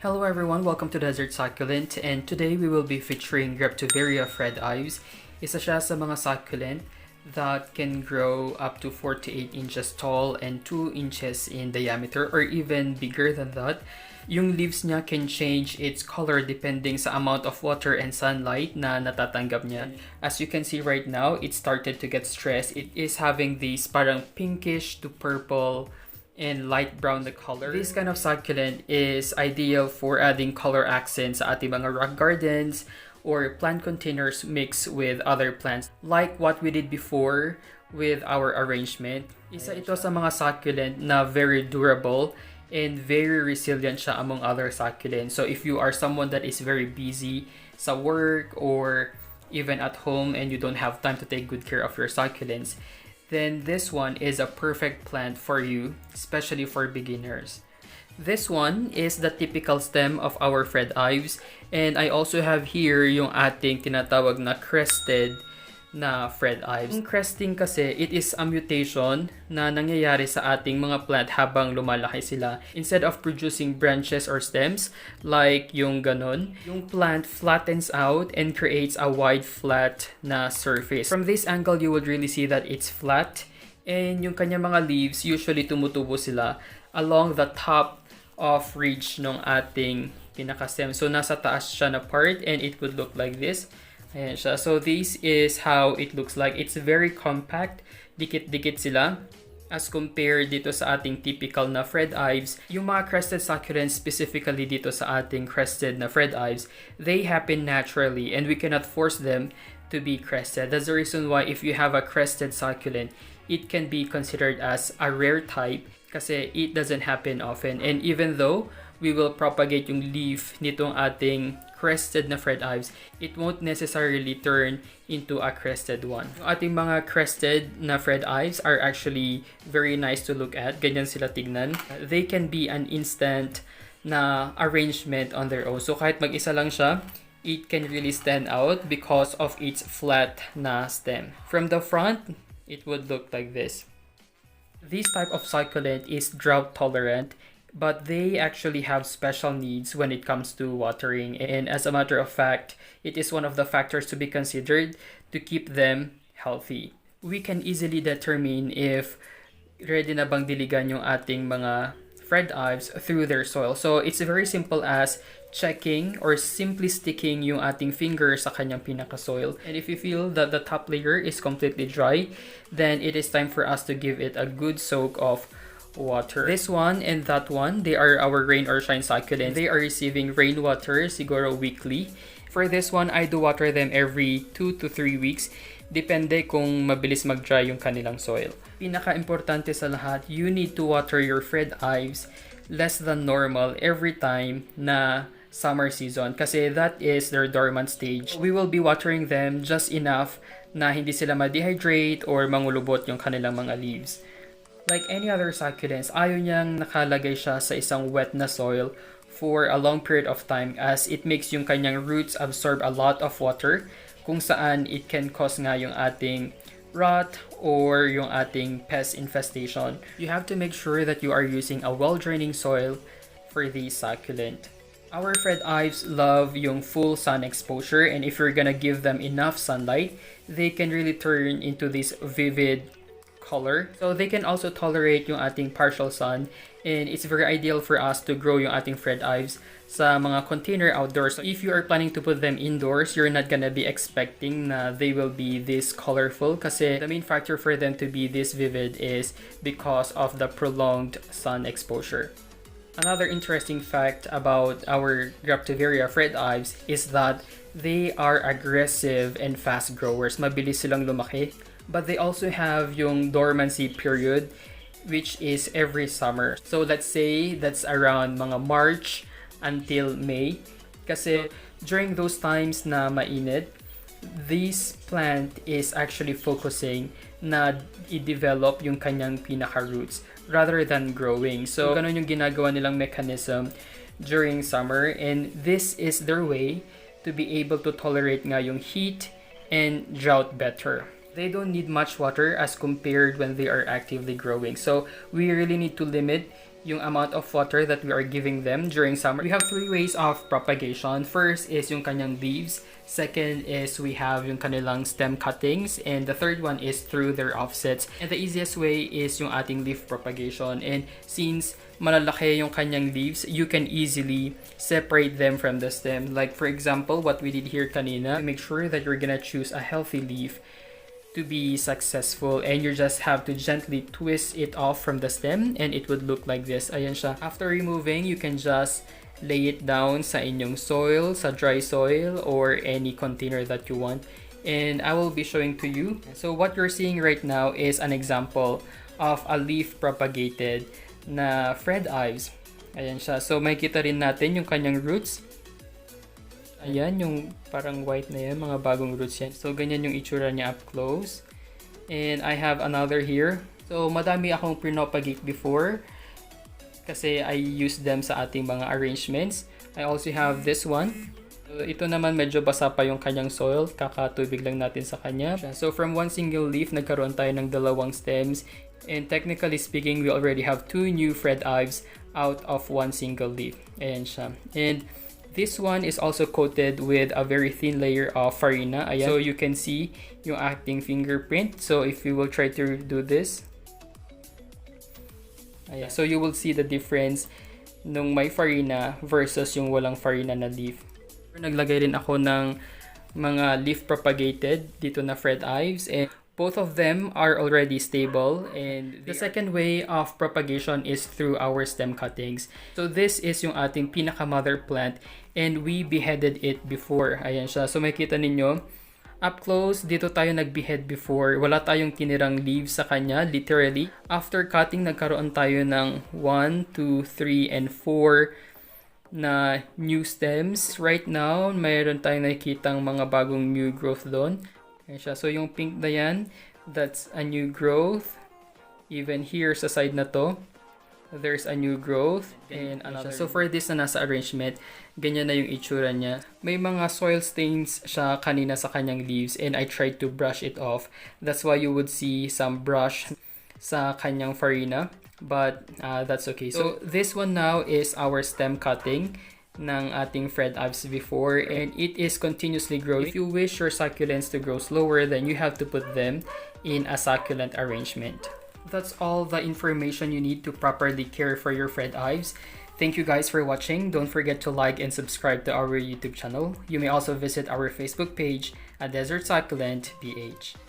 Hello everyone, welcome to Desert Succulent, and today we will be featuring Graptoveria Fred Ives. Isa siya sa mga succulent that can grow up to 4 to 8 inches tall and 2 inches in diameter or even bigger than that. Yung leaves niya can change its color depending sa amount of water and sunlight na natatanggap niya. As you can see right now, it started to get stressed. It is having these parang pinkish to purple and light brown the color. This kind of succulent is ideal for adding color accents sa ating mga rock gardens or plant containers mixed with other plants like what we did before with our arrangement. Isa ito sa mga succulent na very durable and very resilient siya among other succulents. So if you are someone that is very busy sa work or even at home and you don't have time to take good care of your succulents, then this one is a perfect plant for you, especially for beginners. This one is the typical stem of our Fred Ives, and I also have here yung ating tinatawag na crested na Fred Ives. Yung cresting kasi, it is a mutation na nangyayari sa ating mga plant habang lumalaki sila. Instead of producing branches or stems, like yung ganon, yung plant flattens out and creates a wide flat na surface. From this angle, you would really see that it's flat, and yung kanya mga leaves, usually tumutubo sila along the top of ridge ng ating pinaka-stem. So nasa taas siya na part, and it would look like this. Ayan siya. So this is how it looks like. It's very compact. Dikit-dikit sila as compared dito sa ating typical na Fred Ives. Yung mga crested succulents, specifically dito sa ating crested na Fred Ives, they happen naturally and we cannot force them to be crested. That's the reason why if you have a crested succulent, it can be considered as a rare type kasi it doesn't happen often. And even though we will propagate yung leaf nitong ating crested na Fred Ives, it won't necessarily turn into a crested one. Yung ating mga crested na Fred Ives are actually very nice to look at. Ganyan sila tignan. They can be an instant na arrangement on their own. So kahit mag-isa lang siya, it can really stand out because of its flat na stem. From the front, it would look like this. This type of succulent is drought tolerant, but they actually have special needs when it comes to watering, and as a matter of fact, it is one of the factors to be considered to keep them healthy. We can easily determine if ready na bang diligan yung ating mga Fred Ives through their soil. So it's very simple as checking or simply sticking yung ating finger sa kanyang pinaka-soil. And if you feel that the top layer is completely dry, then it is time for us to give it a good soak of water. This one and that one, they are our rain or shine succulents. They are receiving rainwater siguro weekly. For this one, I do water them every 2 to 3 weeks. Depende kung mabilis mag-dry yung kanilang soil. Pinaka-importante sa lahat, you need to water your Fred Ives less than normal every time na summer season kasi that is their dormant stage. We will be watering them just enough na hindi sila ma-dehydrate or mangulubot yung kanilang mga leaves. Like any other succulents, ayaw niyang nakalagay siya sa isang wet na soil for a long period of time as it makes yung kanyang roots absorb a lot of water kung saan it can cause nga yung ating rot or yung ating pest infestation. You have to make sure that you are using a well-draining soil for the succulent. Our Fred Ives love yung full sun exposure, and if you're gonna give them enough sunlight, they can really turn into this vivid color. So they can also tolerate yung ating partial sun, and it's very ideal for us to grow yung ating Fred Ives sa mga container outdoors. So if you are planning to put them indoors, you're not gonna be expecting na they will be this colorful kasi the main factor for them to be this vivid is because of the prolonged sun exposure. Another interesting fact about our Graptoveria Fred Ives is that they are aggressive and fast growers. Mabilis silang lumaki. But they also have yung dormancy period, which is every summer. So let's say that's around mga March until May. Kasi during those times na mainit, this plant is actually focusing na i-develop yung kanyang pinaka-roots rather than growing. So ganun yung ginagawa nilang mechanism during summer, and this is their way to be able to tolerate nga yung heat and drought better. They don't need much water as compared when they are actively growing. So we really need to limit yung amount of water that we are giving them during summer. We have 3 ways of propagation. First is yung kanyang leaves. Second is we have yung kanilang stem cuttings. And the third one is through their offsets. And the easiest way is yung ating leaf propagation. And since malalaki yung kanyang leaves, you can easily separate them from the stem. Like for example, what we did here kanina, make sure that you're gonna choose a healthy leaf to be successful, and you just have to gently twist it off from the stem and it would look like this. Ayan siya. After removing, you can just lay it down sa inyong soil, sa dry soil, or any container that you want. And I will be showing to you. So what you're seeing right now is an example of a leaf propagated na Fred Ives. Ayan siya. So makikita rin natin yung kanyang roots. Ayan, yung parang white na yan, mga bagong roots yan. So, ganyan yung itsura niya up close. And I have another here. So, madami akong pinopagate before kasi I use them sa ating mga arrangements. I also have this one. So, ito naman medyo basa pa yung kanyang soil. Kakatubig lang natin sa kanya. So, from one single leaf, nagkaroon tayo ng 2 stems. And technically speaking, we already have 2 new Fred Ives out of 1 single leaf. Ayan siya. And this one is also coated with a very thin layer of farina. Ayan. So you can see yung acting fingerprint. So if you will try to do this, ayan. So you will see the difference nung may farina versus yung walang farina na leaf. Naglagay rin ako ng mga leaf propagated dito na Fred Ives, and both of them are already stable. And the second way of propagation is through our stem cuttings. So this is yung ating pinaka-mother plant, and we beheaded it before. Ayan siya. So makikita ninyo, up close, dito tayo nag-behead before. Wala tayong tinirang leaves sa kanya, literally. After cutting, nagkaroon tayo ng 1, 2, 3, and 4 na new stems. Right now, mayroon tayong nakikitang mga bagong new growth doon. Ayan siya. So yung pink na yan, that's a new growth. Even here sa side na to, there's a new growth. And another. So for this na nasa arrangement, ganyan na yung itsura niya. May mga soil stains siya kanina sa kanyang leaves, and I tried to brush it off. That's why you would see some brush sa kanyang farina. But that's okay. So this one now is our stem cutting ng ating Fred Ives before, and it is continuously growing. If you wish your succulents to grow slower, then you have to put them in a succulent arrangement. That's all the information you need to properly care for your Fred Ives. Thank you guys for watching. Don't forget to like and subscribe to our YouTube channel. You may also visit our Facebook page at Desert Succulent PH.